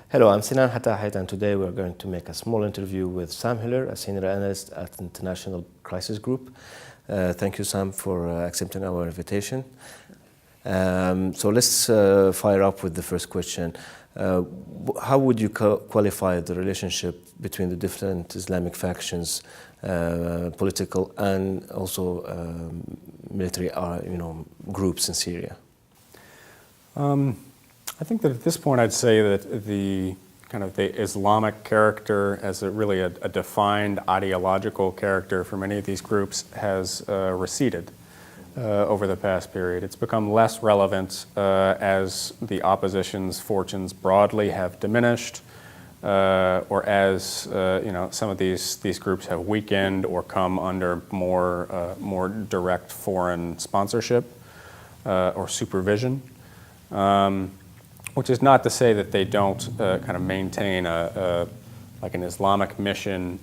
Hello, I'm Sinan Hatahet, and today we're going to make a small interview with Sam Hiller, a senior analyst at International Crisis Group. Thank you, Sam, for accepting our invitation. So let's fire up with the first question. How would you qualify the relationship between the different Islamic factions, political and also military groups in Syria? I think that at this point I'd say that the Islamic character as really a defined ideological character for many of these groups has receded over the past period. It's become less relevant as the opposition's fortunes broadly have diminished, or as some of these groups have weakened or come under more direct foreign sponsorship or supervision. Which is not to say that they don't maintain like an Islamic mission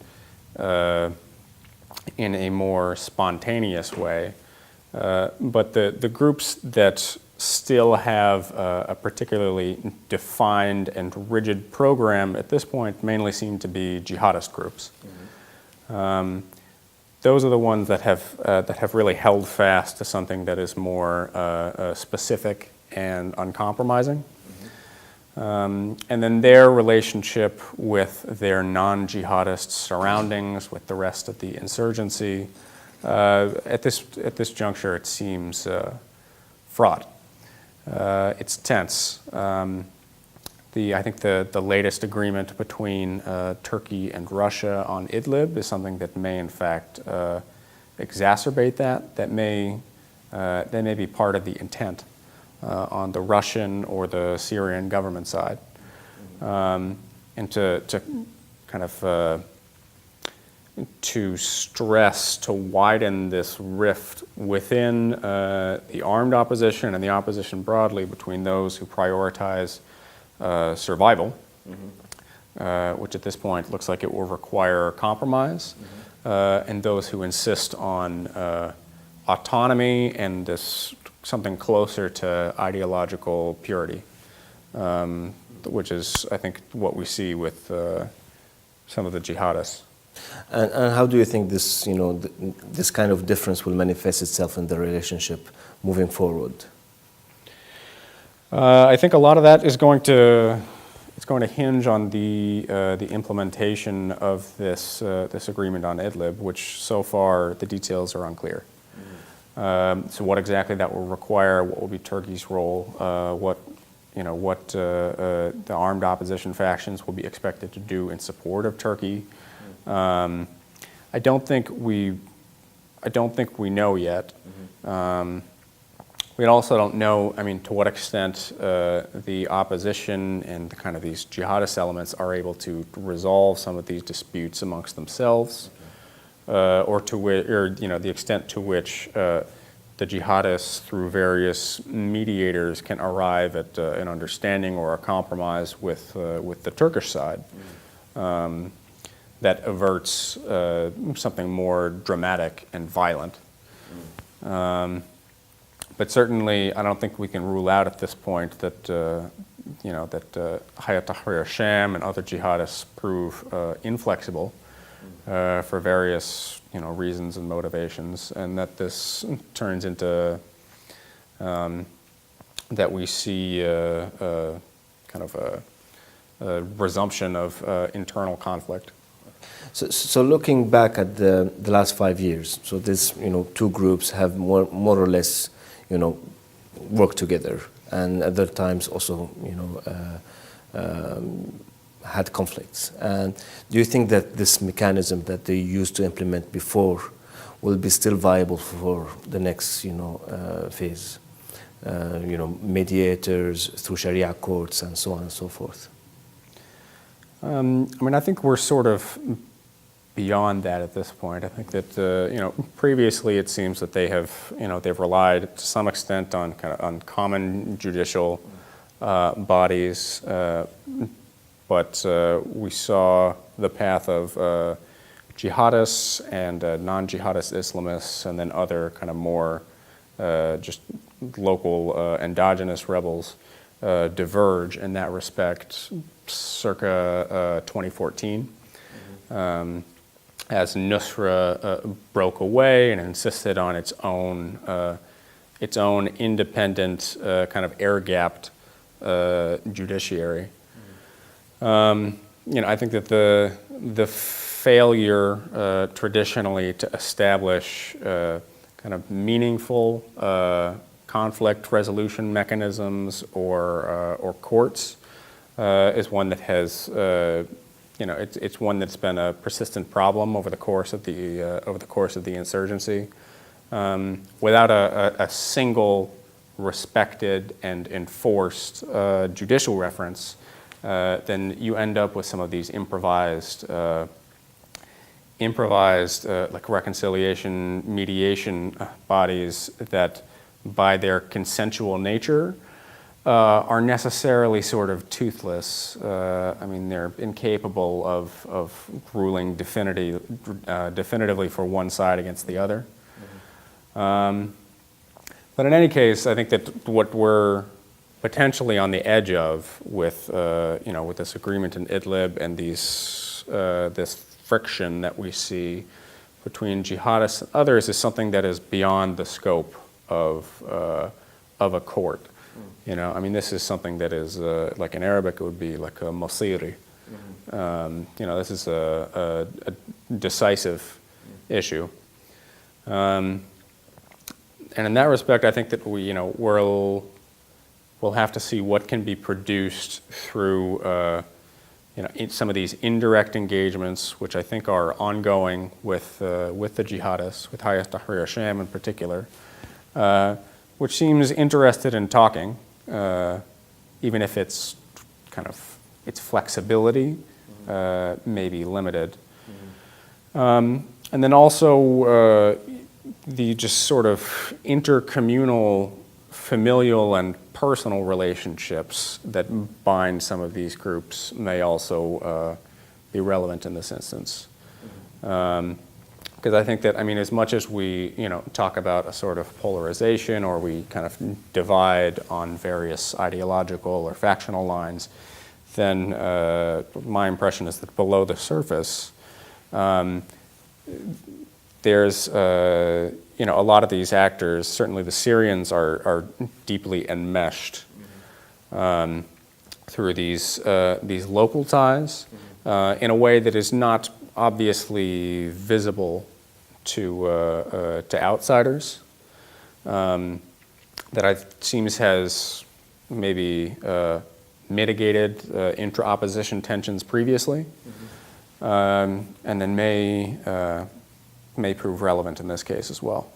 in a more spontaneous way. But the groups that still have a particularly defined and rigid program at this point mainly seem to be jihadist groups. Mm-hmm. Those are the ones that have really held fast to something that is more specific and uncompromising. And then their relationship with their non-jihadist surroundings, with the rest of the insurgency, at this juncture it seems fraught. It's tense. I think the latest agreement between Turkey and Russia on Idlib is something that may in fact exacerbate that. That may be part of the intent on the Russian or the Syrian government side, and to stress, to widen this rift within the armed opposition and the opposition broadly between those who prioritize survival, mm-hmm. Which at this point looks like it will require compromise, mm-hmm. And those who insist on autonomy and this something closer to ideological purity, which is, I think, what we see with some of the jihadists. And how do you think this, this kind of difference will manifest itself in the relationship moving forward? I think a lot of that is going to hinge on the implementation of this agreement on Idlib, which so far the details are unclear. So what exactly that will require, what will be Turkey's role, what the armed opposition factions will be expected to do in support of Turkey. I don't think we know yet. Mm-hmm. We also don't know, to what extent the opposition and these jihadist elements are able to resolve some of these disputes amongst themselves. Or the extent to which the jihadists, through various mediators, can arrive at an understanding or a compromise with the Turkish side, that averts something more dramatic and violent. But certainly, I don't think we can rule out at this point that Hatahet, al-Sham and other jihadists prove inflexible. For various reasons and motivations, and that this turns into that we see a resumption of internal conflict. So looking back at the last 5 years, so this two groups have more or less worked together, and at other times also had conflicts. And do you think that this mechanism that they used to implement before will be still viable for the next phase? Mediators through Sharia courts and so on and so forth. I think we're sort of beyond that at this point. I think that previously it seems that they have they've relied to some extent on common judicial bodies. But we saw the path of jihadists and non-jihadist Islamists, and then other more just local endogenous rebels diverge in that respect circa 2014. As Nusra broke away and insisted on its own independent, kind of air-gapped judiciary. I think that the failure traditionally to establish kind of meaningful conflict resolution mechanisms or courts is one that has it's one that's been a persistent problem over the course of the insurgency. Without a single respected and enforced judicial reference, then you end up with some of these improvised like reconciliation, mediation bodies that, by their consensual nature, are necessarily sort of toothless. I mean, they're incapable of ruling definitively for one side against the other. But in any case, I think that what we're potentially on the edge of with this agreement in Idlib and this friction that we see between jihadists and others is something that is beyond the scope of a court. I mean, this is something that is like in Arabic it would be like a masiri. This is a decisive issue. And in that respect, I think that we'll have to see what can be produced through some of these indirect engagements, which I think are ongoing with the jihadists, with Hayat Tahrir al-Sham in particular, which seems interested in talking, even if its flexibility may be limited. And then also the just sort of intercommunal, familial and personal relationships that bind some of these groups may also be relevant in this instance. Because I think that, as much as we, talk about a sort of polarization or we kind of divide on various ideological or factional lines, then my impression is that below the surface, there's a lot of these actors, certainly the Syrians, are deeply enmeshed through these local ties in a way that is not obviously visible to outsiders. That seems has maybe mitigated intra-opposition tensions previously, and then may prove relevant in this case as well.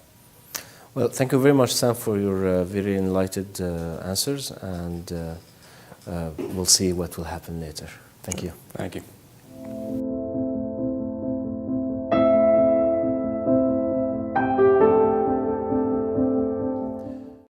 Well, thank you very much, Sam, for your very enlightened answers, and we'll see what will happen later. Thank you. Thank you.